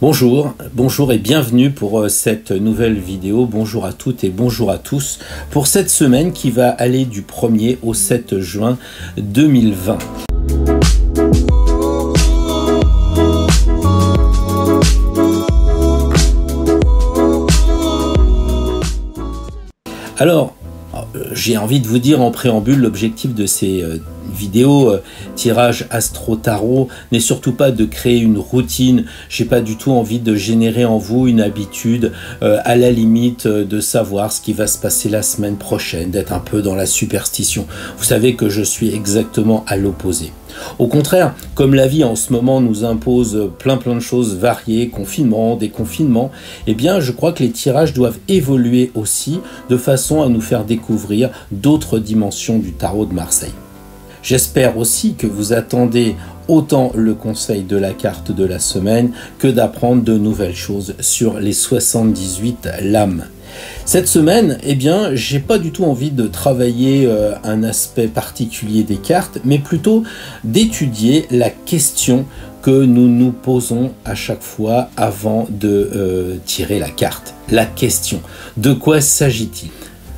Bonjour et bienvenue pour cette nouvelle vidéo. Bonjour à toutes et bonjour à tous pour cette semaine qui va aller du 1er au 7 juin 2020. Alors, j'ai envie de vous dire en préambule, l'objectif de ces vidéos tirage astro-tarot n'est surtout pas de créer une routine. J'ai pas du tout envie de générer en vous une habitude à la limite de savoir ce qui va se passer la semaine prochaine, d'être un peu dans la superstition. Vous savez que je suis exactement à l'opposé. Au contraire, comme la vie en ce moment nous impose plein de choses variées, confinement, déconfinement, eh bien je crois que les tirages doivent évoluer aussi de façon à nous faire découvrir d'autres dimensions du tarot de Marseille. J'espère aussi que vous attendez autant le conseil de la carte de la semaine que d'apprendre de nouvelles choses sur les 78 lames. Cette semaine, eh bien, j'ai pas du tout envie de travailler un aspect particulier des cartes, mais plutôt d'étudier la question que nous nous posons à chaque fois avant de tirer la carte. La question, de quoi s'agit-il ?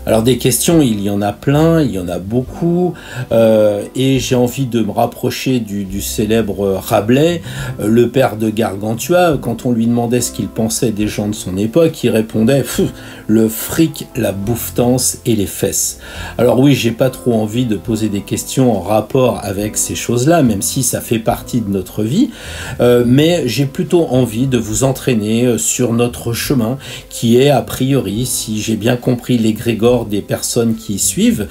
Alors des questions, il y en a plein, il y en a beaucoup, et j'ai envie de me rapprocher du célèbre Rabelais, le père de Gargantua. Quand on lui demandait ce qu'il pensait des gens de son époque, il répondait « le fric, la bouffetance et les fesses ». Alors oui, j'ai pas trop envie de poser des questions en rapport avec ces choses-là, même si ça fait partie de notre vie, mais j'ai plutôt envie de vous entraîner sur notre chemin, qui est a priori, si j'ai bien compris l'égrégore des personnes qui suivent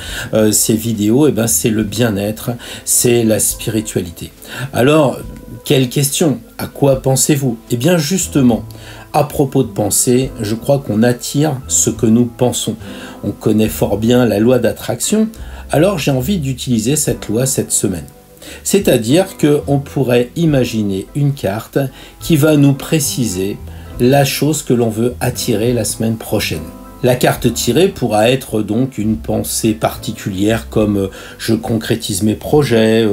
ces vidéos, eh ben, c'est le bien-être, c'est la spiritualité. Alors, quelle question? À quoi pensez-vous? Eh bien justement, à propos de penser, je crois qu'on attire ce que nous pensons. On connaît fort bien la loi d'attraction, alors j'ai envie d'utiliser cette loi cette semaine. C'est-à-dire qu'on pourrait imaginer une carte qui va nous préciser la chose que l'on veut attirer la semaine prochaine. La carte tirée pourra être donc une pensée particulière comme je concrétise mes projets,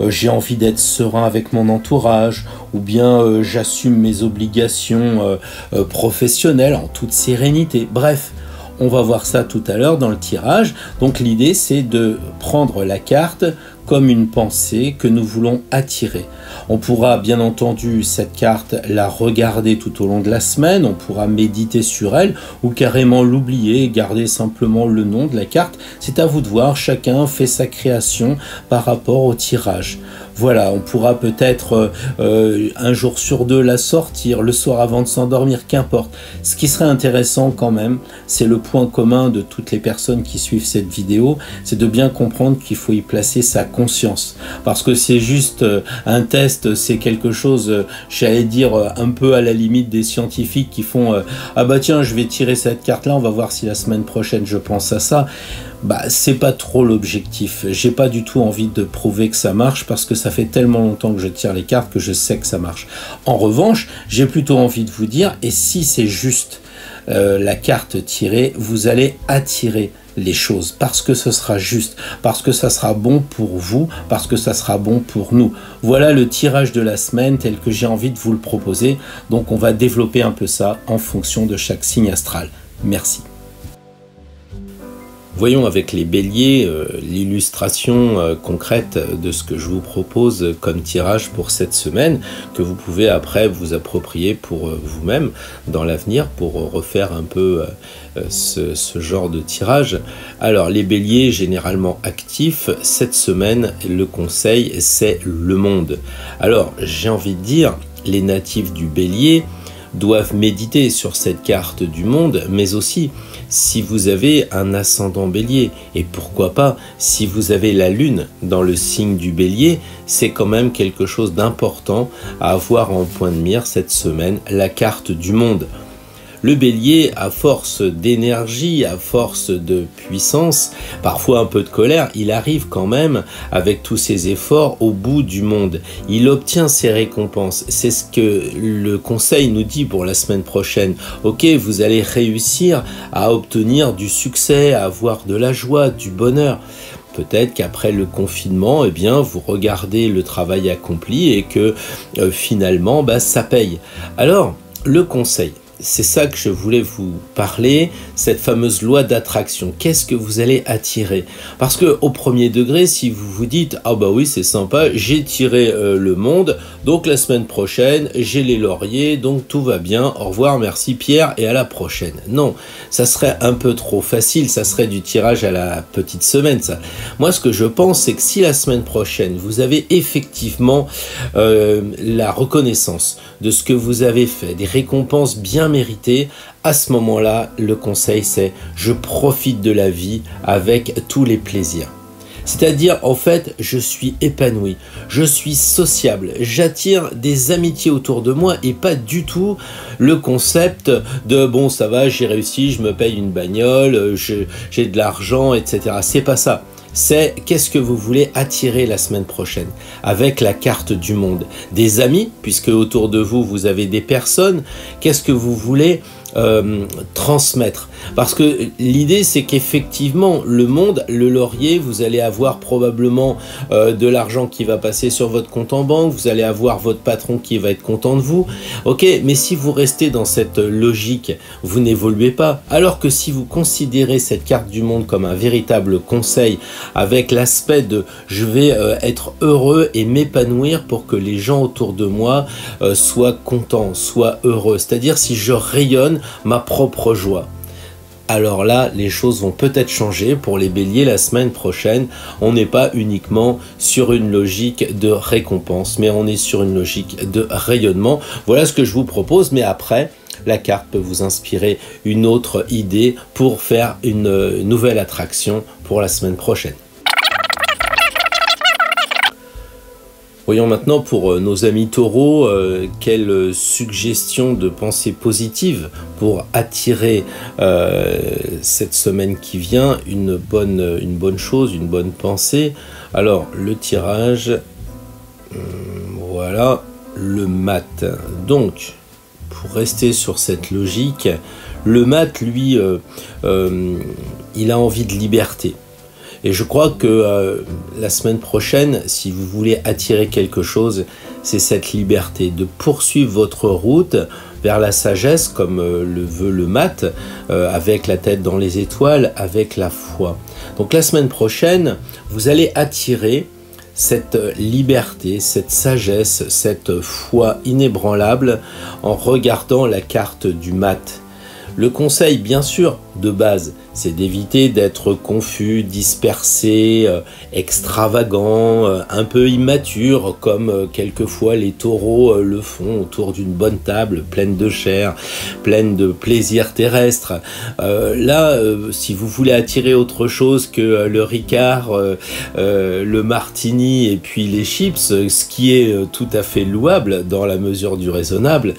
j'ai envie d'être serein avec mon entourage, ou bien j'assume mes obligations professionnelles en toute sérénité. Bref, on va voir ça tout à l'heure dans le tirage. Donc l'idée c'est de prendre la carte comme une pensée que nous voulons attirer. On pourra bien entendu cette carte la regarder tout au long de la semaine, on pourra méditer sur elle ou carrément l'oublier et garder simplement le nom de la carte. C'est à vous de voir, chacun fait sa création par rapport au tirage. Voilà, on pourra peut-être un jour sur deux la sortir, le soir avant de s'endormir, qu'importe. Ce qui serait intéressant quand même, c'est le point commun de toutes les personnes qui suivent cette vidéo, c'est de bien comprendre qu'il faut y placer sa conscience. Parce que c'est juste un test, c'est quelque chose, j'allais dire, un peu à la limite des scientifiques qui font ah bah tiens, je vais tirer cette carte-là, on va voir si la semaine prochaine je pense à ça. Bah, c'est pas trop l'objectif. J'ai pas du tout envie de prouver que ça marche parce que ça fait tellement longtemps que je tire les cartes que je sais que ça marche. En revanche, j'ai plutôt envie de vous dire, et si c'est juste la carte tirée, vous allez attirer les choses parce que ce sera juste, parce que ça sera bon pour vous, parce que ça sera bon pour nous. Voilà le tirage de la semaine tel que j'ai envie de vous le proposer. Donc on va développer un peu ça en fonction de chaque signe astral. Merci. Voyons avec les béliers l'illustration concrète de ce que je vous propose comme tirage pour cette semaine, que vous pouvez après vous approprier pour vous-même dans l'avenir pour refaire un peu ce genre de tirage. Alors les béliers généralement actifs, cette semaine le conseil c'est le monde. Alors j'ai envie de dire, les natifs du bélier doivent méditer sur cette carte du monde, mais aussi si vous avez un ascendant bélier, et pourquoi pas si vous avez la lune dans le signe du bélier, c'est quand même quelque chose d'important à avoir en point de mire cette semaine, la carte du monde. Le bélier, à force d'énergie, à force de puissance, parfois un peu de colère, il arrive quand même, avec tous ses efforts, au bout du monde. Il obtient ses récompenses. C'est ce que le conseil nous dit pour la semaine prochaine. Ok, vous allez réussir à obtenir du succès, à avoir de la joie, du bonheur. Peut-être qu'après le confinement, eh bien, vous regardez le travail accompli et que finalement, ça paye. Alors, le conseil, c'est ça que je voulais vous parler, cette fameuse loi d'attraction. Qu'est-ce que vous allez attirer? Parce que au premier degré, si vous vous dites « Ah bah oui, c'est sympa, j'ai tiré le monde, donc la semaine prochaine, j'ai les lauriers, donc tout va bien, au revoir, merci Pierre, et à la prochaine. » Non, ça serait un peu trop facile, ça serait du tirage à la petite semaine, ça. Moi, ce que je pense, c'est que si la semaine prochaine, vous avez effectivement la reconnaissance de ce que vous avez fait, des récompenses bien méritées, à ce moment-là, le conseil c'est je profite de la vie avec tous les plaisirs. C'est-à-dire, en fait, je suis épanoui, je suis sociable, j'attire des amitiés autour de moi et pas du tout le concept de bon, ça va, j'ai réussi, je me paye une bagnole, j'ai de l'argent, etc. C'est pas ça. C'est qu'est-ce que vous voulez attirer la semaine prochaine avec la carte du monde. Des amis, puisque autour de vous, vous avez des personnes. Qu'est-ce que vous voulez transmettre? Parce que l'idée, c'est qu'effectivement, le monde, le laurier, vous allez avoir probablement de l'argent qui va passer sur votre compte en banque, vous allez avoir votre patron qui va être content de vous. Ok, mais si vous restez dans cette logique, vous n'évoluez pas. Alors que si vous considérez cette carte du monde comme un véritable conseil, avec l'aspect de je vais être heureux et m'épanouir pour que les gens autour de moi soient contents, soient heureux. C'est-à-dire si je rayonne ma propre joie. Alors là, les choses vont peut-être changer pour les béliers la semaine prochaine. On n'est pas uniquement sur une logique de récompense, mais on est sur une logique de rayonnement. Voilà ce que je vous propose, mais après, la carte peut vous inspirer une autre idée pour faire une nouvelle attraction pour la semaine prochaine. Voyons maintenant pour nos amis taureaux, quelle suggestion de pensée positive pour attirer cette semaine qui vient, une bonne chose, une bonne pensée. Alors, le tirage, voilà, le mat. Donc, pour rester sur cette logique, le mat, lui, il a envie de liberté. Et je crois que la semaine prochaine, si vous voulez attirer quelque chose, c'est cette liberté de poursuivre votre route vers la sagesse, comme le veut le mat, avec la tête dans les étoiles, avec la foi. Donc la semaine prochaine, vous allez attirer cette liberté, cette sagesse, cette foi inébranlable en regardant la carte du mat. Le conseil, bien sûr, de base, c'est d'éviter d'être confus, dispersé, extravagant, un peu immature, comme quelquefois les taureaux le font autour d'une bonne table pleine de chair, pleine de plaisirs terrestres. Là, si vous voulez attirer autre chose que le Ricard, le martini et puis les chips, ce qui est tout à fait louable dans la mesure du raisonnable,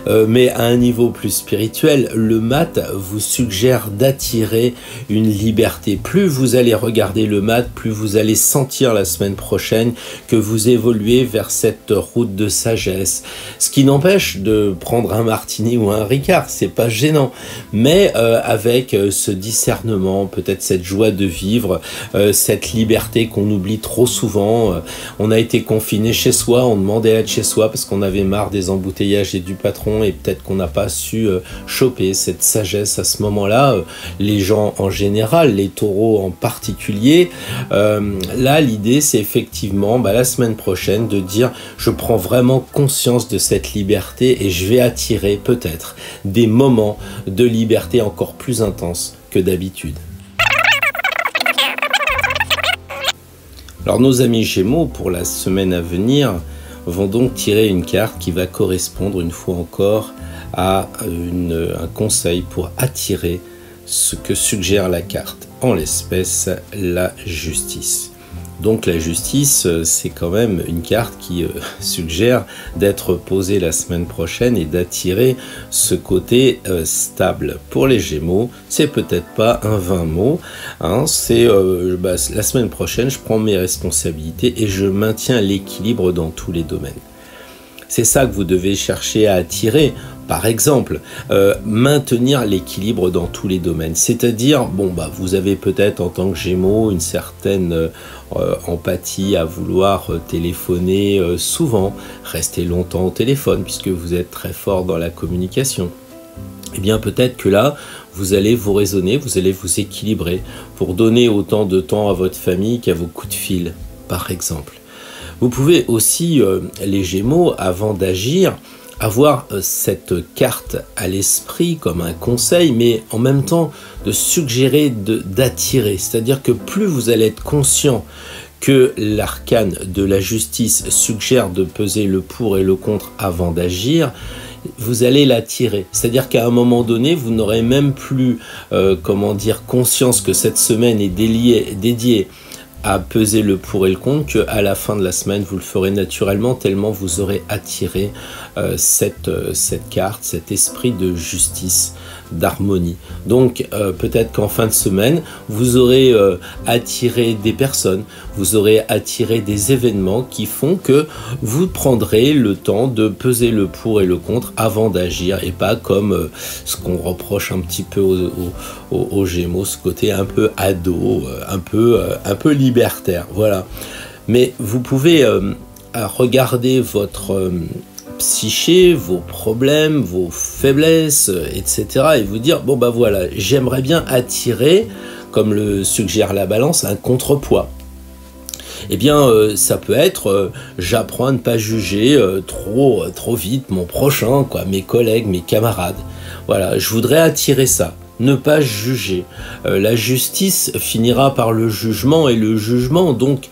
mais à un niveau plus spirituel, le mat vous suggère d'attirer une liberté. Plus vous allez regarder le mat, plus vous allez sentir la semaine prochaine que vous évoluez vers cette route de sagesse. Ce qui n'empêche de prendre un martini ou un Ricard, c'est pas gênant, mais avec ce discernement, peut-être cette joie de vivre, cette liberté qu'on oublie trop souvent. On a été confiné chez soi, on demandait à être chez soi parce qu'on avait marre des embouteillages et du patron, et peut-être qu'on n'a pas su choper cette sagesse à ce moment-là. Les gens en général, les taureaux en particulier, là l'idée c'est effectivement la semaine prochaine de dire je prends vraiment conscience de cette liberté et je vais attirer peut-être des moments de liberté encore plus intenses que d'habitude. Alors nos amis Gémeaux, pour la semaine à venir, vont donc tirer une carte qui va correspondre une fois encore à un conseil pour attirer ce que suggère la carte, en l'espèce la justice. Donc la justice, c'est quand même une carte qui suggère d'être posée la semaine prochaine et d'attirer ce côté stable. Pour les Gémeaux, c'est peut-être pas un vain mot, hein, c'est la semaine prochaine, je prends mes responsabilités et je maintiens l'équilibre dans tous les domaines. C'est ça que vous devez chercher à attirer. Par exemple, maintenir l'équilibre dans tous les domaines. C'est-à-dire, vous avez peut-être en tant que Gémeaux une certaine empathie à vouloir téléphoner souvent, rester longtemps au téléphone puisque vous êtes très fort dans la communication. Eh bien peut-être que là, vous allez vous raisonner, vous allez vous équilibrer pour donner autant de temps à votre famille qu'à vos coups de fil, par exemple. Vous pouvez aussi, les Gémeaux, avant d'agir, avoir cette carte à l'esprit comme un conseil, mais en même temps de suggérer d'attirer. C'est-à-dire que plus vous allez être conscient que l'arcane de la justice suggère de peser le pour et le contre avant d'agir, vous allez l'attirer. C'est-à-dire qu'à un moment donné, vous n'aurez même plus, conscience que cette semaine est dédiée à peser le pour et le contre, qu'à la fin de la semaine, vous le ferez naturellement, tellement vous aurez attiré cette carte, cet esprit de justice, d'harmonie. Donc peut-être qu'en fin de semaine, vous aurez attiré des personnes, vous aurez attiré des événements qui font que vous prendrez le temps de peser le pour et le contre avant d'agir, et pas comme ce qu'on reproche un petit peu aux Gémeaux, ce côté un peu ado, un peu libertaire. Voilà. Mais vous pouvez regarder votre psyché, vos problèmes, vos faiblesses, etc. et vous dire, voilà, j'aimerais bien attirer, comme le suggère la balance, un contrepoids. Eh bien, ça peut être, j'apprends à ne pas juger trop vite mon prochain, mes collègues, mes camarades. Voilà, je voudrais attirer ça. Ne pas juger. La justice finira par le jugement, et le jugement, donc,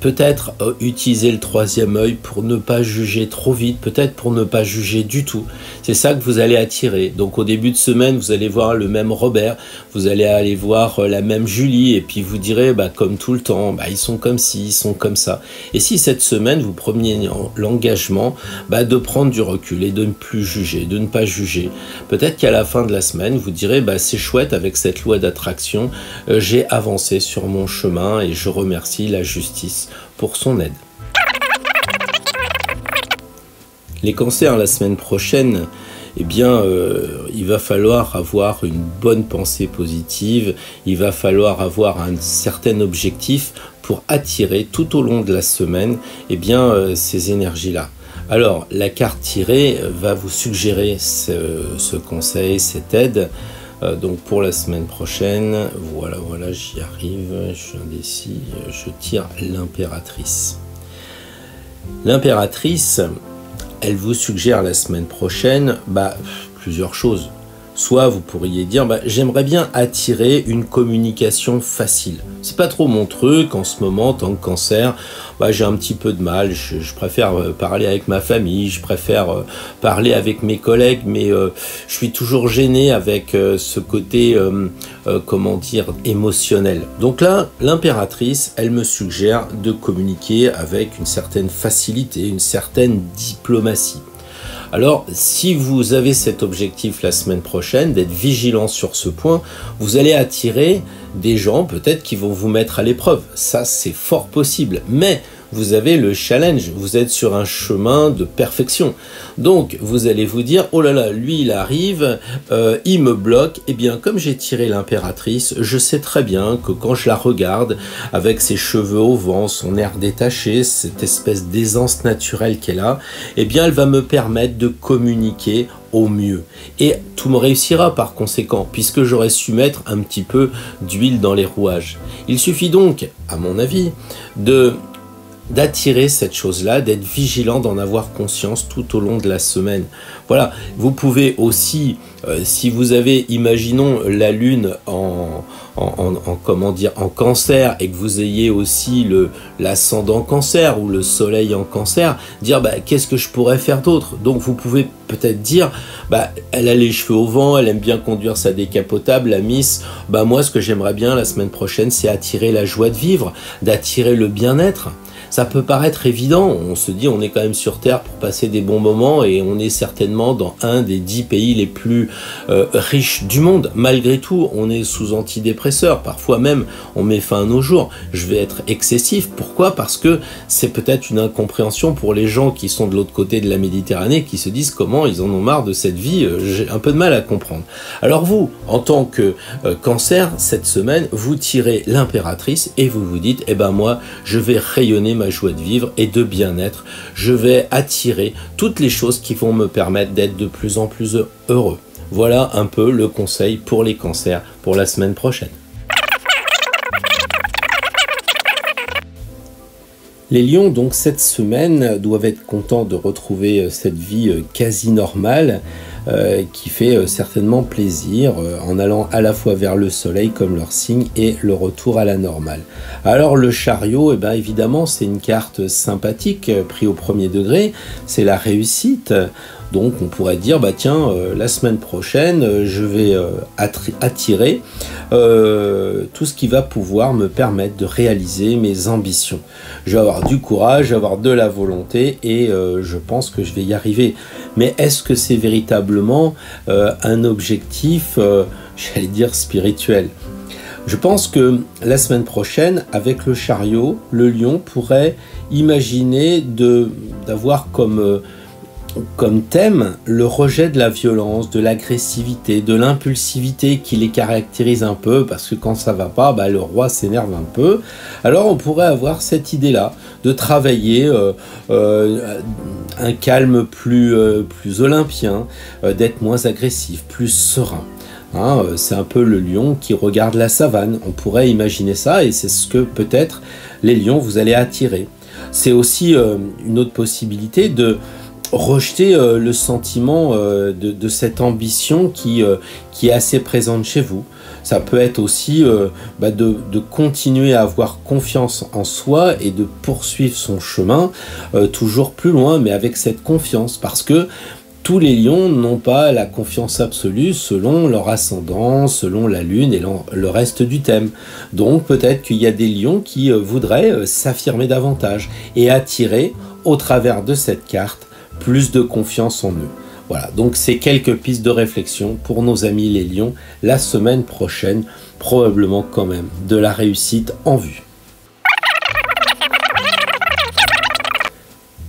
peut-être utiliser le troisième œil pour ne pas juger trop vite, peut-être pour ne pas juger du tout. C'est ça que vous allez attirer. Donc au début de semaine, vous allez voir le même Robert, vous allez aller voir la même Julie, et puis vous direz, comme tout le temps, ils sont comme ci, ils sont comme ça. Et si cette semaine, vous preniez l'engagement de prendre du recul et de ne plus juger, de ne pas juger, peut-être qu'à la fin de la semaine, vous direz, c'est chouette, avec cette loi d'attraction, j'ai avancé sur mon chemin et je remercie la justice pour son aide. Les cancers, la semaine prochaine, il va falloir avoir une bonne pensée positive, il va falloir avoir un certain objectif pour attirer tout au long de la semaine ces énergies-là. Alors, la carte tirée va vous suggérer ce conseil, cette aide. Donc pour la semaine prochaine, voilà, j'y arrive, je suis indécis, je tire l'impératrice. L'impératrice, elle vous suggère la semaine prochaine plusieurs choses. Soit vous pourriez dire, j'aimerais bien attirer une communication facile. C'est pas trop mon truc en ce moment, en tant que cancer. J'ai un petit peu de mal, je préfère parler avec ma famille, je préfère parler avec mes collègues, mais je suis toujours gêné avec ce côté, émotionnel. Donc là, l'impératrice, elle me suggère de communiquer avec une certaine facilité, une certaine diplomatie. Alors, si vous avez cet objectif la semaine prochaine, d'être vigilant sur ce point, vous allez attirer des gens peut-être qui vont vous mettre à l'épreuve. Ça, c'est fort possible. Mais vous avez le challenge, vous êtes sur un chemin de perfection. Donc, vous allez vous dire, oh là là, lui, il arrive, il me bloque. Eh bien, comme j'ai tiré l'impératrice, je sais très bien que quand je la regarde, avec ses cheveux au vent, son air détaché, cette espèce d'aisance naturelle qu'elle a, eh bien, elle va me permettre de communiquer au mieux. Et tout me réussira par conséquent, puisque j'aurais su mettre un petit peu d'huile dans les rouages. Il suffit donc, à mon avis, d'attirer cette chose-là, d'être vigilant, d'en avoir conscience tout au long de la semaine. Voilà, vous pouvez aussi, si vous avez, imaginons, la lune en cancer, et que vous ayez aussi l'ascendant cancer ou le soleil en cancer, dire qu'est-ce que je pourrais faire d'autre. Donc vous pouvez peut-être dire, elle a les cheveux au vent, elle aime bien conduire sa décapotable, la Miss, moi ce que j'aimerais bien la semaine prochaine, c'est attirer la joie de vivre, d'attirer le bien-être. Ça peut paraître évident, on se dit on est quand même sur Terre pour passer des bons moments et on est certainement dans un des 10 pays les plus riches du monde. Malgré tout, on est sous antidépresseurs, parfois même on met fin à nos jours. Je vais être excessif, pourquoi? Parce que c'est peut-être une incompréhension pour les gens qui sont de l'autre côté de la Méditerranée, qui se disent comment ils en ont marre de cette vie, j'ai un peu de mal à comprendre. Alors vous, en tant que Cancer, cette semaine, vous tirez l'impératrice et vous vous dites, eh ben moi, je vais rayonner ma joie de vivre et de bien-être, je vais attirer toutes les choses qui vont me permettre d'être de plus en plus heureux. Voilà un peu le conseil pour les cancers pour la semaine prochaine. Les lions, donc, cette semaine, doivent être contents de retrouver cette vie quasi normale qui fait certainement plaisir en allant à la fois vers le soleil comme leur signe et le retour à la normale. Alors le chariot, eh ben, évidemment, c'est une carte sympathique pris au premier degré, c'est la réussite. Donc on pourrait dire, bah tiens, la semaine prochaine, je vais attirer tout ce qui va pouvoir me permettre de réaliser mes ambitions. Je vais avoir du courage, je vais avoir de la volonté et je pense que je vais y arriver. Mais est-ce que c'est véritablement un objectif, j'allais dire, spirituel ? Je pense que la semaine prochaine, avec le chariot, le lion pourrait imaginer d'avoir comme thème le rejet de la violence, de l'agressivité, de l'impulsivité qui les caractérise un peu, parce que quand ça va pas, bah, le roi s'énerve un peu. Alors on pourrait avoir cette idée-là, de travailler un calme plus olympien, d'être moins agressif, plus serein. Hein, c'est un peu le lion qui regarde la savane, on pourrait imaginer ça, et c'est ce que peut-être les lions vous allez attirer. C'est aussi une autre possibilité de rejeter le sentiment de cette ambition qui est assez présente chez vous. Ça peut être aussi de continuer à avoir confiance en soi et de poursuivre son chemin toujours plus loin, mais avec cette confiance, parce que tous les lions n'ont pas la confiance absolue selon leur ascendant, selon la lune et le reste du thème. Donc peut-être qu'il y a des lions qui voudraient s'affirmer davantage et attirer au travers de cette carte plus de confiance en eux. Voilà, donc c'est quelques pistes de réflexion pour nos amis les lions la semaine prochaine, probablement quand même de la réussite en vue.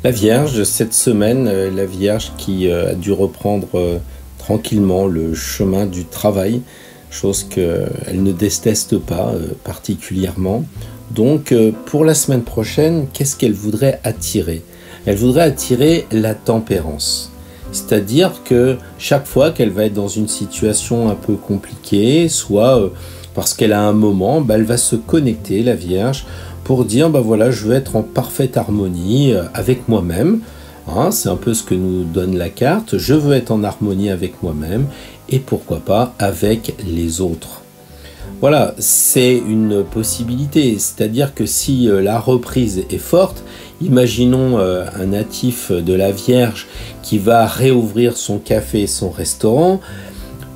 La Vierge, cette semaine, la Vierge qui a dû reprendre tranquillement le chemin du travail, chose qu'elle ne déteste pas particulièrement. Donc pour la semaine prochaine, qu'est-ce qu'elle voudrait attirer ? Elle voudrait attirer la tempérance. C'est-à-dire que chaque fois qu'elle va être dans une situation un peu compliquée, soit parce qu'elle a un moment, elle va se connecter, la Vierge, pour dire, voilà, je veux être en parfaite harmonie avec moi-même. Hein, c'est un peu ce que nous donne la carte. Je veux être en harmonie avec moi-même et pourquoi pas avec les autres. Voilà, c'est une possibilité. C'est-à-dire que si la reprise est forte, imaginons un natif de la Vierge qui va réouvrir son café et son restaurant,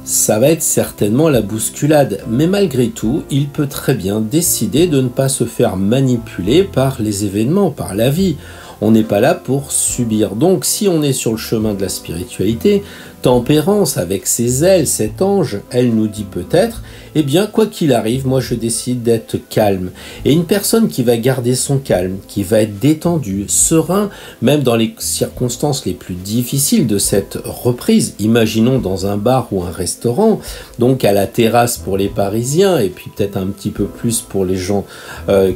ça va être certainement la bousculade. Mais malgré tout, il peut très bien décider de ne pas se faire manipuler par les événements, par la vie. On n'est pas là pour subir. Donc si on est sur le chemin de la spiritualité, Tempérance avec ses ailes, cet ange, elle nous dit peut-être, eh bien quoi qu'il arrive, moi je décide d'être calme. Et une personne qui va garder son calme, qui va être détendue, serein, même dans les circonstances les plus difficiles de cette reprise, imaginons dans un bar ou un restaurant, donc à la terrasse pour les Parisiens, et puis peut-être un petit peu plus pour les gens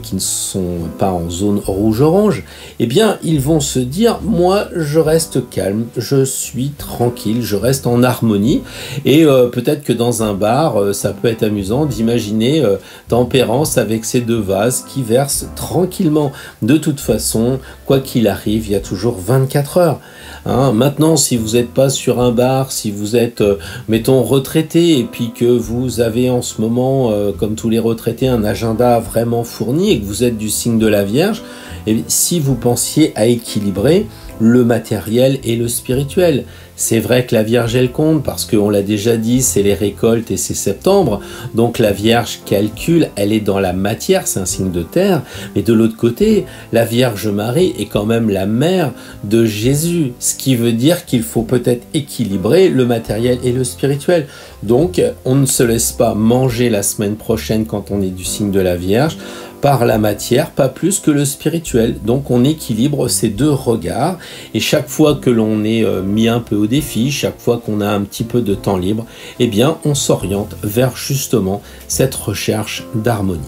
qui ne sont pas en zone rouge-orange, eh bien ils vont se dire, moi je reste calme, je suis tranquille, je reste en harmonie, et peut-être que dans un bar, ça peut être amusant d'imaginer Tempérance avec ses deux vases qui versent tranquillement. De toute façon, quoi qu'il arrive, il y a toujours 24 heures. Hein, maintenant, si vous n'êtes pas sur un bar, si vous êtes, mettons, retraité, et puis que vous avez en ce moment, comme tous les retraités, un agenda vraiment fourni, et que vous êtes du signe de la Vierge, et si vous pensiez entier à équilibrer le matériel et le spirituel. C'est vrai que la Vierge, elle compte, parce qu'on l'a déjà dit, c'est les récoltes et c'est septembre. Donc la Vierge calcule, elle est dans la matière, c'est un signe de terre. Mais de l'autre côté, la Vierge Marie est quand même la mère de Jésus. Ce qui veut dire qu'il faut peut-être équilibrer le matériel et le spirituel. Donc on ne se laisse pas manger la semaine prochaine quand on est du signe de la Vierge par la matière, pas plus que le spirituel. Donc on équilibre ces deux regards, et chaque fois que l'on est mis un peu au défi, chaque fois qu'on a un petit peu de temps libre, eh bien on s'oriente vers justement cette recherche d'harmonie.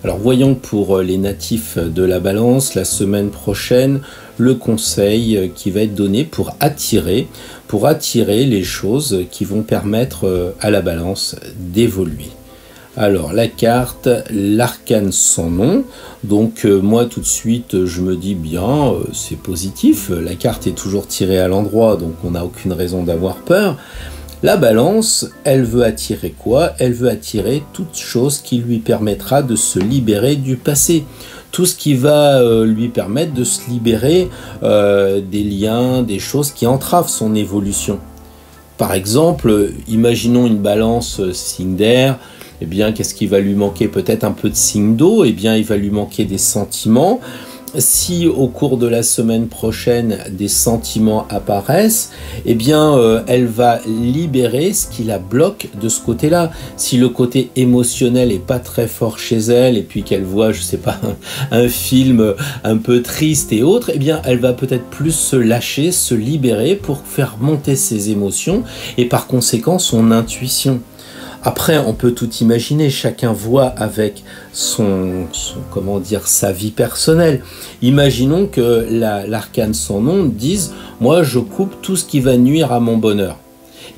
Alors voyons pour les natifs de la Balance, la semaine prochaine, le conseil qui va être donné pour attirer les choses qui vont permettre à la Balance d'évoluer. Alors la carte, l'arcane sans nom, donc moi tout de suite je me dis bien, c'est positif, la carte est toujours tirée à l'endroit, donc on n'a aucune raison d'avoir peur. La Balance, elle veut attirer quoi? Elle veut attirer toute chose qui lui permettra de se libérer du passé. Tout ce qui va lui permettre de se libérer des liens, des choses qui entravent son évolution. Par exemple, imaginons une Balance signe d'air. Eh bien, qu'est-ce qui va lui manquer? Peut-être un peu de signe d'eau. Eh bien, il va lui manquer des sentiments. Si au cours de la semaine prochaine, des sentiments apparaissent, eh bien, elle va libérer ce qui la bloque de ce côté-là. Si le côté émotionnel est pas très fort chez elle, et puis qu'elle voit, je sais pas, un film un peu triste et autres, eh bien, elle va peut-être plus se lâcher, se libérer pour faire monter ses émotions et par conséquent son intuition. Après, on peut tout imaginer, chacun voit avec comment dire, sa vie personnelle. Imaginons que l'arcane sans nom dise « moi je coupe tout ce qui va nuire à mon bonheur ».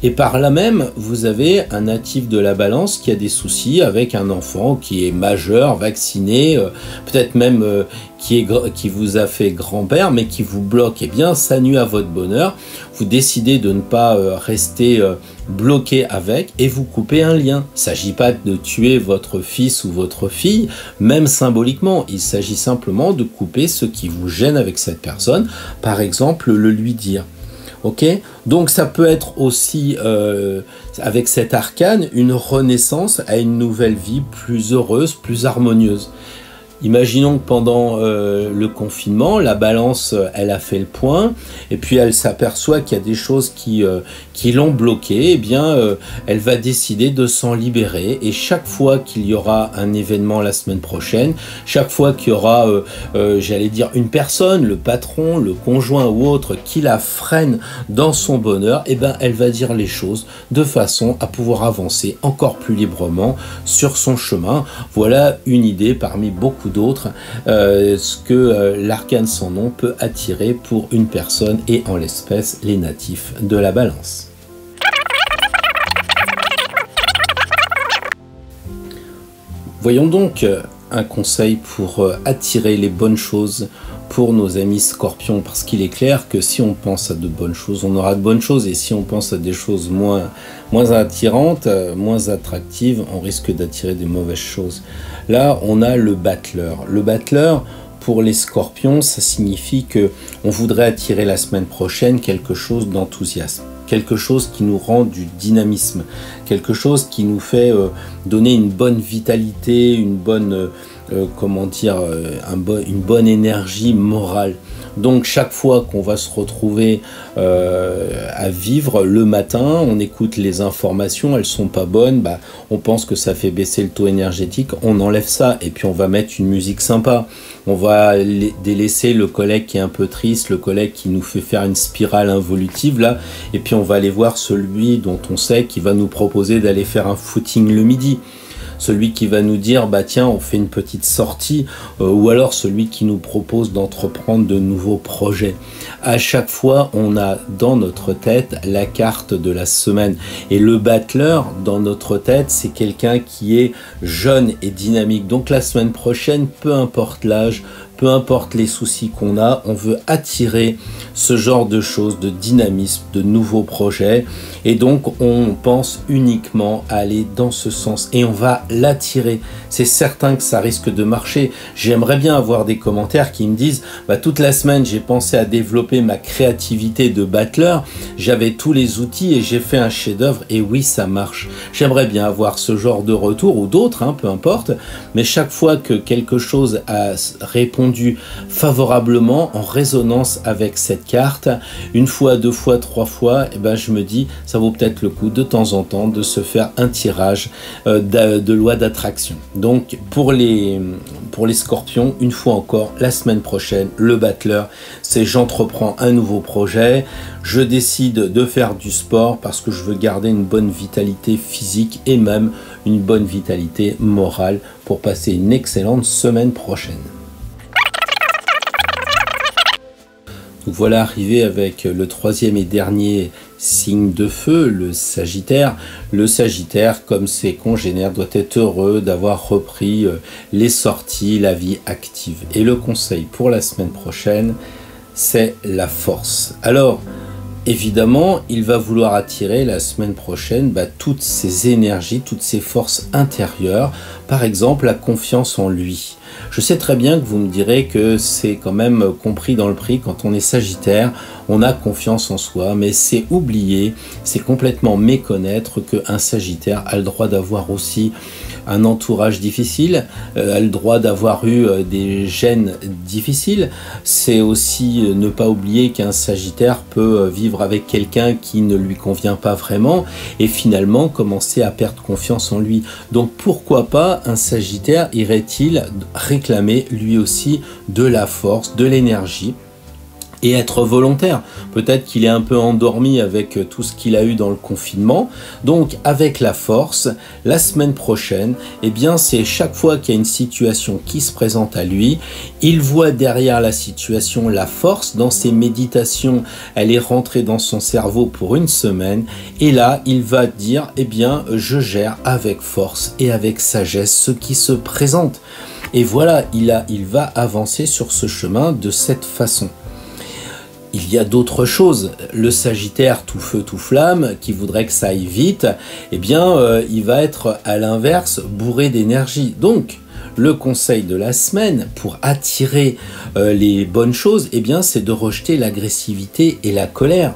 Et par là même, vous avez un natif de la Balance qui a des soucis avec un enfant qui est majeur, vacciné, peut-être même qui vous a fait grand-père, mais qui vous bloque. Eh bien, ça nuit à votre bonheur. Vous décidez de ne pas rester bloqué avec et vous coupez un lien. Il ne s'agit pas de tuer votre fils ou votre fille, même symboliquement. Il s'agit simplement de couper ce qui vous gêne avec cette personne. Par exemple, le lui dire. Ok, donc ça peut être aussi, avec cet arcane, une renaissance à une nouvelle vie plus heureuse, plus harmonieuse. Imaginons que pendant le confinement, la Balance, elle a fait le point, et puis elle s'aperçoit qu'il y a des choses qui l'ont bloquée, eh bien, elle va décider de s'en libérer, et chaque fois qu'il y aura un événement la semaine prochaine, chaque fois qu'il y aura, j'allais dire, une personne, le patron, le conjoint ou autre, qui la freine dans son bonheur, eh bien, elle va dire les choses de façon à pouvoir avancer encore plus librement sur son chemin. Voilà une idée parmi beaucoup d'autres, ce que l'arcane sans nom peut attirer pour une personne, et en l'espèce les natifs de la Balance. Voyons donc un conseil pour attirer les bonnes choses pour nos amis scorpions, parce qu'il est clair que si on pense à de bonnes choses, on aura de bonnes choses, et si on pense à des choses moins attirantes, moins attractives, on risque d'attirer des mauvaises choses. Là, on a le battleur. Le battleur, pour les scorpions, ça signifie que on voudrait attirer la semaine prochaine quelque chose d'enthousiasme, quelque chose qui nous rend du dynamisme, quelque chose qui nous fait donner une bonne vitalité, une bonne, comment dire, une bonne énergie morale. Donc chaque fois qu'on va se retrouver à vivre le matin, on écoute les informations, elles sont pas bonnes, bah, on pense que ça fait baisser le taux énergétique, on enlève ça et puis on va mettre une musique sympa. On va délaisser le collègue qui est un peu triste, le collègue qui nous fait faire une spirale involutive là, et puis on va aller voir celui dont on sait qu'il va nous proposer d'aller faire un footing le midi. Celui qui va nous dire bah tiens on fait une petite sortie, ou alors celui qui nous propose d'entreprendre de nouveaux projets. À chaque fois on a dans notre tête la carte de la semaine, et le battleur dans notre tête c'est quelqu'un qui est jeune et dynamique. Donc la semaine prochaine, peu importe l'âge, peu importe les soucis qu'on a, on veut attirer ce genre de choses, de dynamisme, de nouveaux projets. Et donc, on pense uniquement à aller dans ce sens et on va l'attirer. C'est certain que ça risque de marcher. J'aimerais bien avoir des commentaires qui me disent bah, toute la semaine, j'ai pensé à développer ma créativité de battleur. J'avais tous les outils et j'ai fait un chef-d'œuvre. Et oui, ça marche. J'aimerais bien avoir ce genre de retour ou d'autres, hein, peu importe. Mais chaque fois que quelque chose a répondu favorablement en résonance avec cette carte, une fois, deux fois, trois fois, et ben je me dis ça vaut peut-être le coup de temps en temps de se faire un tirage de loi d'attraction. Donc pour les scorpions, une fois encore, la semaine prochaine, le battleur, c'est j'entreprends un nouveau projet, je décide de faire du sport parce que je veux garder une bonne vitalité physique et même une bonne vitalité morale pour passer une excellente semaine prochaine. Donc voilà, arrivé avec le troisième et dernier signe de feu, le Sagittaire. Le Sagittaire, comme ses congénères, doit être heureux d'avoir repris les sorties, la vie active. Et le conseil pour la semaine prochaine, c'est la force. Alors, évidemment, il va vouloir attirer la semaine prochaine toutes ses énergies, toutes ses forces intérieures, par exemple la confiance en lui. Je sais très bien que vous me direz que c'est quand même compris dans le prix, quand on est Sagittaire, on a confiance en soi, mais c'est oublier, c'est complètement méconnaître qu'un Sagittaire a le droit d'avoir aussi un entourage difficile, a le droit d'avoir eu des gènes difficiles. C'est aussi ne pas oublier qu'un Sagittaire peut vivre avec quelqu'un qui ne lui convient pas vraiment et finalement commencer à perdre confiance en lui. Donc pourquoi pas un Sagittaire irait-il réclamer lui aussi de la force, de l'énergie et être volontaire. Peut-être qu'il est un peu endormi avec tout ce qu'il a eu dans le confinement. Donc avec la force, la semaine prochaine, eh bien c'est chaque fois qu'il y a une situation qui se présente à lui, il voit derrière la situation la force. Dans ses méditations, elle est rentrée dans son cerveau pour une semaine. Et là, il va dire, eh bien je gère avec force et avec sagesse ce qui se présente. Et voilà, il va avancer sur ce chemin de cette façon. Il y a d'autres choses. Le Sagittaire tout feu tout flamme qui voudrait que ça aille vite, eh bien il va être à l'inverse bourré d'énergie. Donc le conseil de la semaine pour attirer les bonnes choses, eh bien c'est de rejeter l'agressivité et la colère.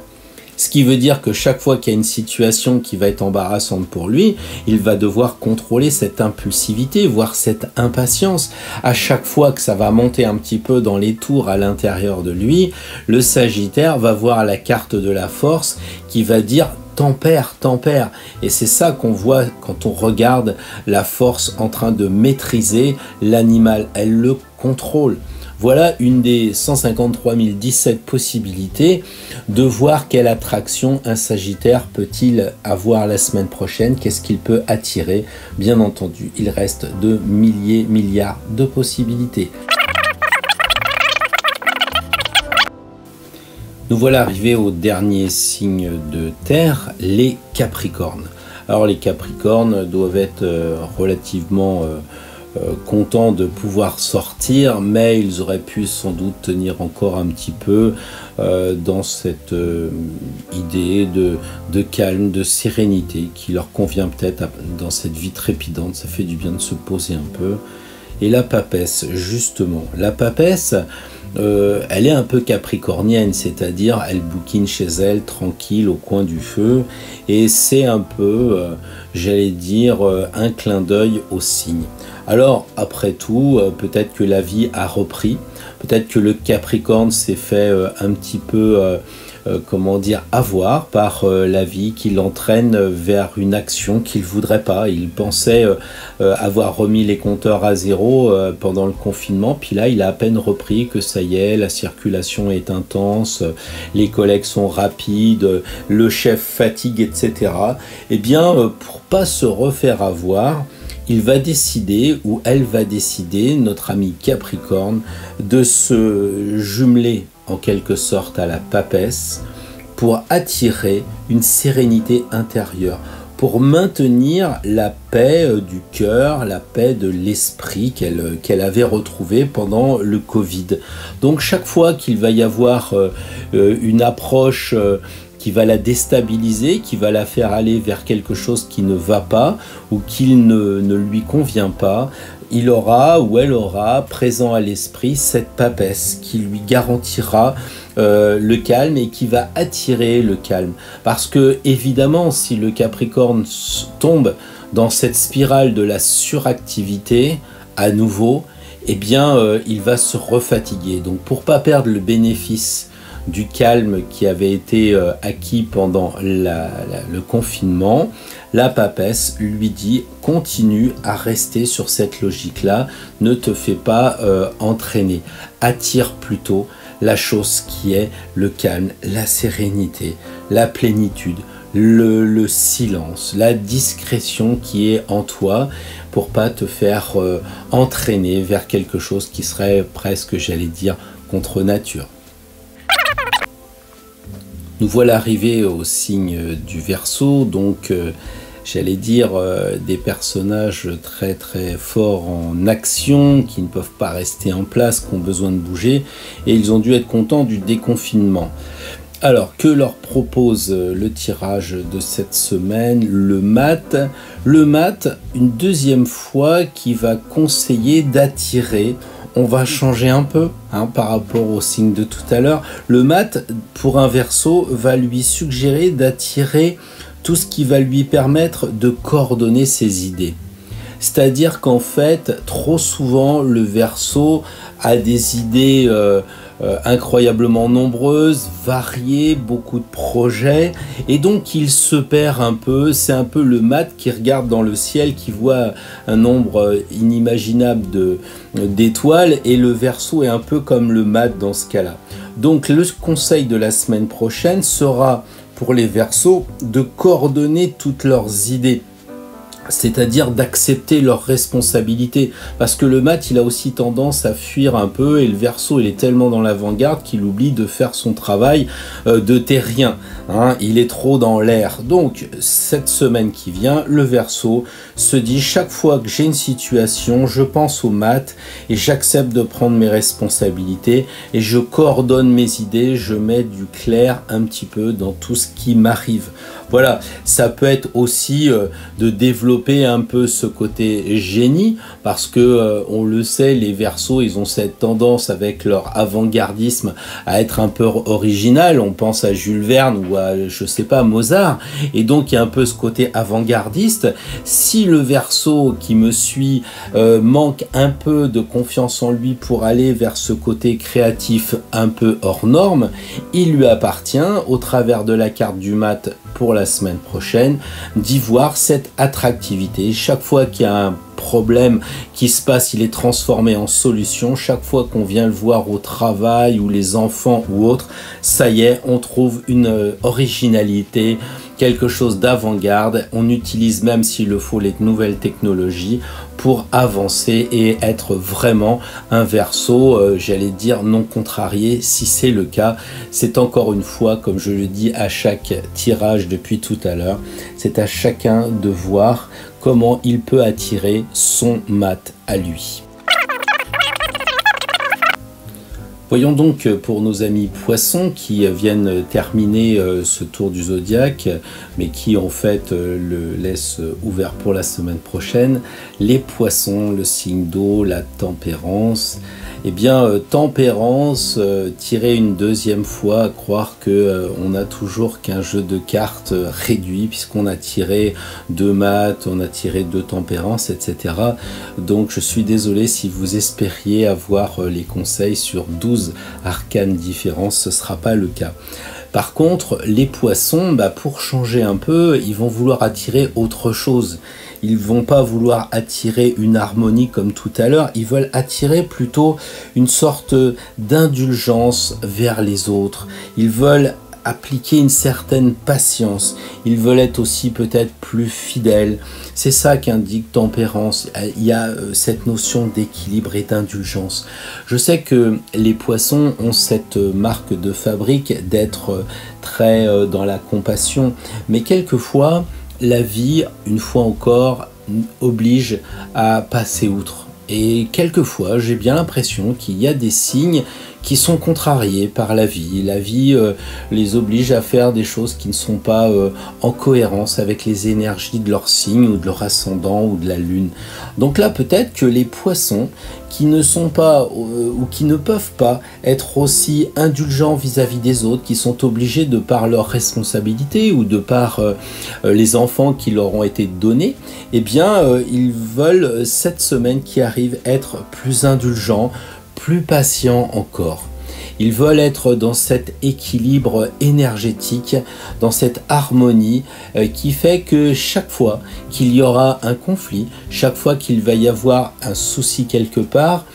Ce qui veut dire que chaque fois qu'il y a une situation qui va être embarrassante pour lui, il va devoir contrôler cette impulsivité, voire cette impatience. À chaque fois que ça va monter un petit peu dans les tours à l'intérieur de lui, le Sagittaire va voir la carte de la force qui va dire tempère, tempère. Et c'est ça qu'on voit quand on regarde la force en train de maîtriser l'animal. Elle le contrôle. Voilà une des 153 017 possibilités de voir quelle attraction un Sagittaire peut-il avoir la semaine prochaine, qu'est-ce qu'il peut attirer. Bien entendu, il reste de milliers, milliards de possibilités. Nous voilà arrivés au dernier signe de terre, les Capricornes. Alors les Capricornes doivent être relativement contents de pouvoir sortir, mais ils auraient pu sans doute tenir encore un petit peu dans cette idée de calme, de sérénité qui leur convient peut-être dans cette vie trépidante. Ça fait du bien de se poser un peu. Et la papesse, justement, la papesse, elle est un peu capricornienne, c'est-à-dire elle bouquine chez elle, tranquille, au coin du feu, et c'est un peu, j'allais dire, un clin d'œil au signe. Alors, après tout, peut-être que la vie a repris, peut-être que le Capricorne s'est fait un petit peu, comment dire, avoir par la vie qui l'entraîne vers une action qu'il ne voudrait pas. Il pensait avoir remis les compteurs à zéro pendant le confinement, puis là, il a à peine repris que ça y est, la circulation est intense, les collègues sont rapides, le chef fatigue, etc. Eh bien, pour pas se refaire avoir, il va décider, ou elle va décider, notre ami Capricorne, de se jumeler en quelque sorte à la papesse pour attirer une sérénité intérieure, pour maintenir la paix du cœur, la paix de l'esprit qu'elle avait retrouvée pendant le Covid. Donc chaque fois qu'il va y avoir une approche qui va la déstabiliser, qui va la faire aller vers quelque chose qui ne va pas ou qui ne lui convient pas, il aura ou elle aura présent à l'esprit cette papesse qui lui garantira le calme et qui va attirer le calme. Parce que évidemment, si le Capricorne tombe dans cette spirale de la suractivité à nouveau, eh bien il va se refatiguer. Donc pour pas perdre le bénéfice du calme qui avait été acquis pendant le confinement, la papesse lui dit continue à rester sur cette logique-là, ne te fais pas entraîner, attire plutôt la chose qui est le calme, la sérénité, la plénitude, le silence, la discrétion qui est en toi pour pas te faire entraîner vers quelque chose qui serait presque, j'allais dire, contre nature. Nous voilà arrivés au signe du Verseau, donc j'allais dire des personnages très très forts en action, qui ne peuvent pas rester en place, qui ont besoin de bouger, et ils ont dû être contents du déconfinement. Alors, que leur propose le tirage de cette semaine? Le mat, une deuxième fois, qui va conseiller d'attirer. On va changer un peu par rapport au signe de tout à l'heure. Le mat, pour un Verseau, va lui suggérer d'attirer tout ce qui va lui permettre de coordonner ses idées. C'est-à-dire qu'en fait, trop souvent, le Verseau a des idées incroyablement nombreuses, variées, beaucoup de projets, et donc il se perd un peu. C'est un peu le mat qui regarde dans le ciel, qui voit un nombre inimaginable d'étoiles, et le Verseau est un peu comme le mat dans ce cas-là. Donc le conseil de la semaine prochaine sera pour les Verseaux de coordonner toutes leurs idées, c'est-à-dire d'accepter leurs responsabilités, parce que le mat il a aussi tendance à fuir un peu, et le Verseau il est tellement dans l'avant-garde qu'il oublie de faire son travail de terrien, il est trop dans l'air. Donc cette semaine qui vient, le Verseau se dit chaque fois que j'ai une situation, je pense au mat et j'accepte de prendre mes responsabilités et je coordonne mes idées, je mets du clair un petit peu dans tout ce qui m'arrive. Voilà, ça peut être aussi de développer un peu ce côté génie, parce que on le sait, les Verseaux, ils ont cette tendance avec leur avant-gardisme à être un peu original. On pense à Jules Verne ou à, je sais pas, Mozart, et donc il y a un peu ce côté avant-gardiste. Si le Verseau qui me suit manque un peu de confiance en lui pour aller vers ce côté créatif un peu hors norme, il lui appartient, au travers de la carte du mat pour la semaine prochaine, d'y voir cette attractivité. Chaque fois qu'il y a un problème qui se passe, il est transformé en solution. Chaque fois qu'on vient le voir au travail ou les enfants ou autres, ça y est, on trouve une originalité, quelque chose d'avant-garde. On utilise même s'il le faut les nouvelles technologies pour avancer et être vraiment un Verseau, j'allais dire non contrarié si c'est le cas. C'est encore une fois, comme je le dis à chaque tirage depuis tout à l'heure, c'est à chacun de voir comment il peut attirer son mat à lui. Voyons donc pour nos amis Poissons qui viennent terminer ce tour du zodiaque, mais qui en fait le laissent ouvert pour la semaine prochaine. Les Poissons, le signe d'eau, la tempérance. Eh bien, tempérance, tirer une deuxième fois, à croire que on n'a toujours qu'un jeu de cartes réduit, puisqu'on a tiré 2 maths, on a tiré 2 tempérances, etc. Donc je suis désolé si vous espériez avoir les conseils sur 12 arcanes différents, ce ne sera pas le cas. Par contre, les Poissons, pour changer un peu, ils vont vouloir attirer autre chose. Ils vont pas vouloir attirer une harmonie comme tout à l'heure, ils veulent attirer plutôt une sorte d'indulgence vers les autres. Ils veulent appliquer une certaine patience. Ils veulent être aussi peut-être plus fidèles. C'est ça qu'indique tempérance. Il y a cette notion d'équilibre et d'indulgence. Je sais que les Poissons ont cette marque de fabrique d'être très dans la compassion, mais quelquefois la vie, une fois encore, oblige à passer outre. Et quelquefois, j'ai bien l'impression qu'il y a des signes qui sont contrariés par la vie. La vie les oblige à faire des choses qui ne sont pas en cohérence avec les énergies de leur signe ou de leur ascendant ou de la lune. Donc là, peut-être que les poissons qui ne sont pas ou qui ne peuvent pas être aussi indulgents vis-à-vis des autres, qui sont obligés de par leurs responsabilités ou de par les enfants qui leur ont été donnés, eh bien, ils veulent cette semaine qui arrive être plus indulgents, plus patients encore. Ils veulent être dans cet équilibre énergétique, dans cette harmonie qui fait que chaque fois qu'il y aura un conflit, chaque fois qu'il va y avoir un souci quelque part,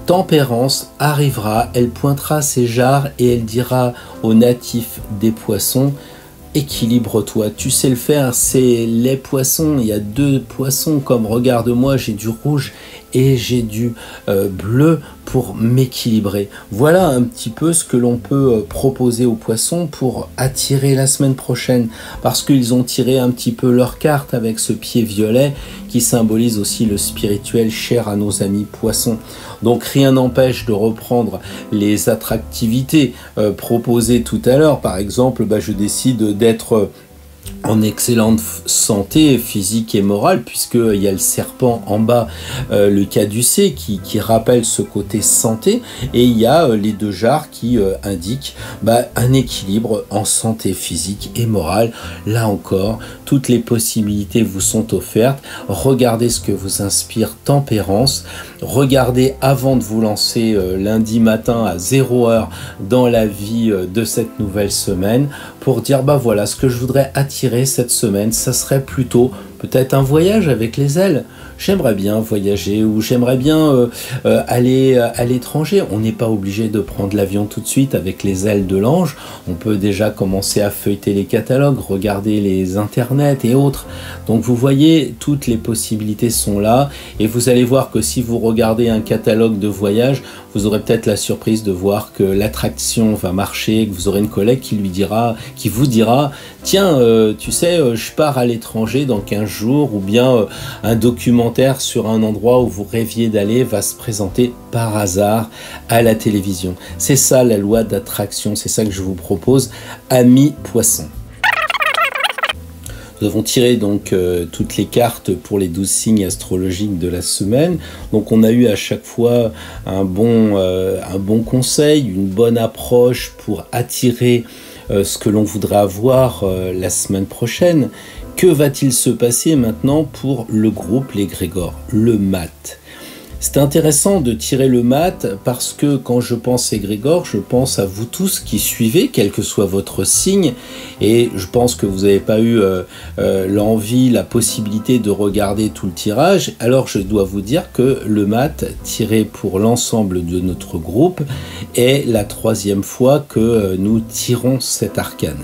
Tempérance arrivera, elle pointera ses jarres et elle dira aux natifs des poissons: équilibre-toi, tu sais le faire, c'est les poissons, il y a 2 poissons comme regarde-moi, j'ai du rouge et j'ai du bleu pour m'équilibrer. Voilà un petit peu ce que l'on peut proposer aux poissons pour attirer la semaine prochaine, parce qu'ils ont tiré un petit peu leur carte avec ce pied violet qui symbolise aussi le spirituel cher à nos amis poissons. Donc rien n'empêche de reprendre les attractivités proposées tout à l'heure. Par exemple, je décide d'être en excellente santé physique et morale, puisqu'il y a le serpent en bas, le caducée qui rappelle ce côté santé, et il y a les 2 jarres qui indiquent un équilibre en santé physique et morale. Là encore, toutes les possibilités vous sont offertes. Regardez ce que vous inspire Tempérance. Regardez avant de vous lancer lundi matin à 0h dans la vie de cette nouvelle semaine, pour dire voilà ce que je voudrais attirer cette semaine. Ça serait plutôt peut-être un voyage avec les ailes. J'aimerais bien voyager, ou j'aimerais bien aller à l'étranger. On n'est pas obligé de prendre l'avion tout de suite avec les ailes de l'ange. On peut déjà commencer à feuilleter les catalogues, regarder les internets et autres. Donc vous voyez, toutes les possibilités sont là, et vous allez voir que si vous regardez un catalogue de voyage, vous aurez peut-être la surprise de voir que l'attraction va marcher, que vous aurez une collègue qui vous dira tiens, tu sais, je pars à l'étranger dans 15 jours, ou bien un documentaire sur un endroit où vous rêviez d'aller va se présenter par hasard à la télévision. C'est ça la loi d'attraction, c'est ça que je vous propose, amis poissons. Nous avons tiré donc toutes les cartes pour les 12 signes astrologiques de la semaine. Donc on a eu à chaque fois un bon conseil, une bonne approche pour attirer ce que l'on voudrait avoir la semaine prochaine. Que va-t-il se passer maintenant pour le groupe les Grégores, le mat? C'est intéressant de tirer le mat parce que quand je pense égrégore, je pense à vous tous qui suivez, quel que soit votre signe, et je pense que vous n'avez pas eu l'envie, la possibilité de regarder tout le tirage. Alors je dois vous dire que le mat tiré pour l'ensemble de notre groupe est la 3e fois que nous tirons cet arcane.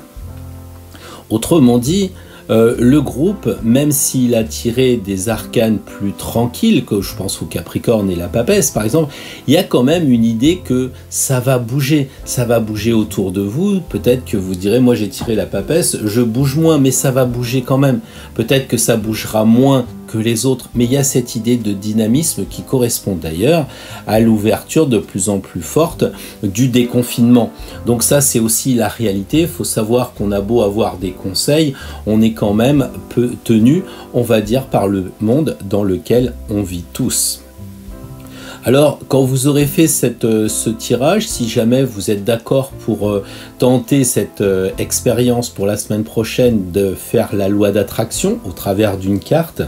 Autrement dit, le groupe, même s'il a tiré des arcanes plus tranquilles, que je pense au Capricorne et la Papesse par exemple, il y a quand même une idée que ça va bouger autour de vous. Peut-être que vous direz, moi j'ai tiré la Papesse, je bouge moins, mais ça va bouger quand même. Peut-être que ça bougera moins que les autres, mais il y a cette idée de dynamisme qui correspond d'ailleurs à l'ouverture de plus en plus forte du déconfinement. Donc ça, c'est aussi la réalité. Il faut savoir qu'on a beau avoir des conseils, on est quand même peu tenu, on va dire, par le monde dans lequel on vit tous. Alors, quand vous aurez fait ce tirage, si jamais vous êtes d'accord pour tenter cette expérience pour la semaine prochaine de faire la loi d'attraction au travers d'une carte,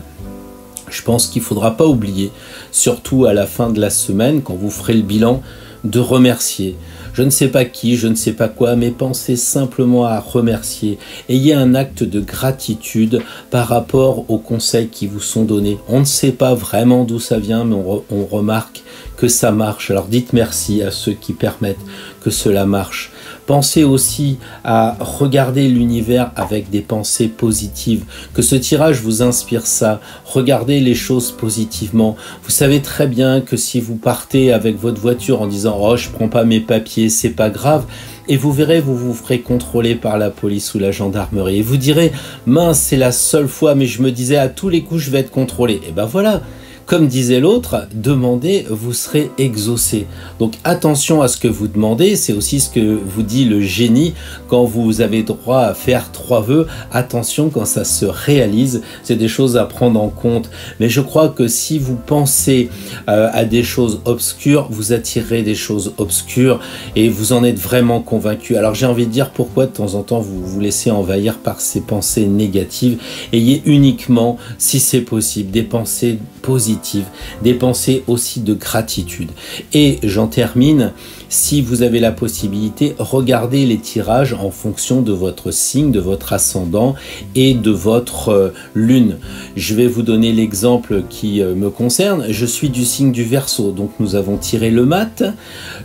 je pense qu'il ne faudra pas oublier, surtout à la fin de la semaine, quand vous ferez le bilan, de remercier. Je ne sais pas qui, je ne sais pas quoi, mais pensez simplement à remercier. Ayez un acte de gratitude par rapport aux conseils qui vous sont donnés. On ne sait pas vraiment d'où ça vient, mais on remarque que ça marche. Alors dites merci à ceux qui permettent que cela marche. Pensez aussi à regarder l'univers avec des pensées positives, que ce tirage vous inspire ça. Regardez les choses positivement. Vous savez très bien que si vous partez avec votre voiture en disant « Oh, je prends pas mes papiers, c'est pas grave », et vous verrez, vous vous ferez contrôler par la police ou la gendarmerie. Et vous direz, mince, c'est la seule fois, mais je me disais à tous les coups, je vais être contrôlé. Et ben voilà, comme disait l'autre, demandez, vous serez exaucé. Donc attention à ce que vous demandez, c'est aussi ce que vous dit le génie quand vous avez droit à faire 3 vœux. Attention quand ça se réalise, c'est des choses à prendre en compte. Mais je crois que si vous pensez à des choses obscures, vous attirez des choses obscures et vous en êtes vraiment convaincu. Alors j'ai envie de dire pourquoi de temps en temps vous vous laissez envahir par ces pensées négatives. Ayez uniquement, si c'est possible, des pensées positives, des pensées aussi de gratitude. Et j'en termine, si vous avez la possibilité, regardez les tirages en fonction de votre signe, de votre ascendant et de votre lune. Je vais vous donner l'exemple qui me concerne. Je suis du signe du Verseau, donc nous avons tiré le mat.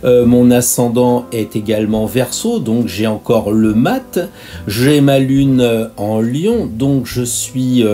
Mon ascendant est également Verseau, donc j'ai encore le mat. J'ai ma lune en Lion, donc je suis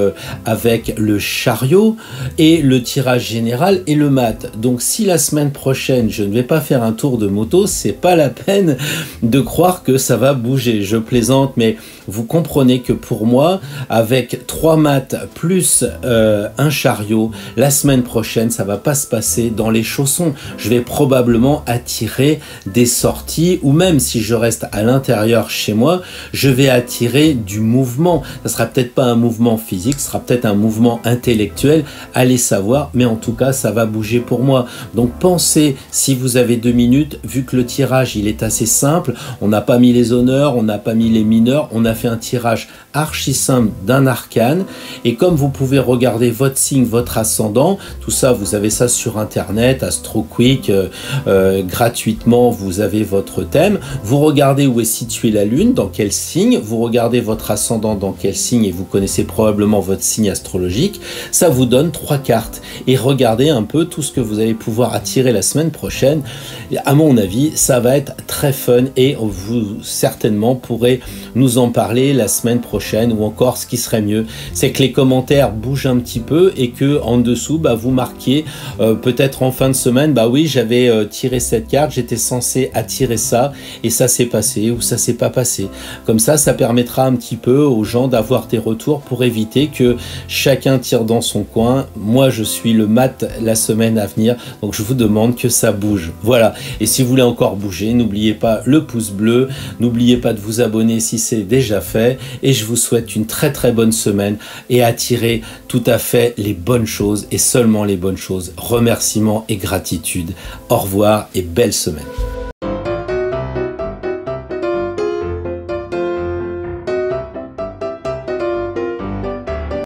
avec le chariot, et le tirage général est le mat. Donc si la semaine prochaine je ne vais pas faire un tour de moto, c'est pas la peine de croire que ça va bouger. Je plaisante, mais vous comprenez que pour moi, avec 3 mats plus un chariot, la semaine prochaine, ça va pas se passer dans les chaussons. Je vais probablement attirer des sorties, ou même si je reste à l'intérieur chez moi, je vais attirer du mouvement. Ça sera peut-être pas un mouvement physique, ce sera peut-être un mouvement intellectuel, allez savoir, mais en tout cas, ça va bouger pour moi. Donc pensez, si vous avez 2 minutes, vu que le tirage, il est assez simple, on n'a pas mis les honneurs, on n'a pas mis les mineurs, on a fait un tirage archi simple d'un arcane, et comme vous pouvez regarder votre signe, votre ascendant, tout ça, vous avez ça sur internet, AstroQuick, gratuitement, vous avez votre thème, vous regardez où est située la lune, dans quel signe, vous regardez votre ascendant dans quel signe, et vous connaissez probablement votre signe astrologique, ça vous donne 3 cartes, et regardez un peu tout ce que vous allez pouvoir attirer la semaine prochaine. Et à mon avis, ça va être très fun, et vous certainement pourrez nous en parler la semaine prochaine, ou encore ce qui serait mieux, c'est que les commentaires bougent un petit peu, et que en dessous, vous marquiez peut-être en fin de semaine, oui, j'avais tiré cette carte, j'étais censé attirer ça, et ça s'est passé, ou ça s'est pas passé. Comme ça permettra un petit peu aux gens d'avoir des retours pour éviter que chacun tire dans son coin. Moi, je suis le mat la semaine à venir, donc je vous demande que ça bouge. Voilà, et si vous voulez encore bouger, n'oubliez pas le pouce bleu, n'oubliez pas de vous abonner si c'est déjà fait, et je vous souhaite une très très bonne semaine, et attirez tout à fait les bonnes choses, et seulement les bonnes choses. Remerciements et gratitude. Au revoir et belle semaine.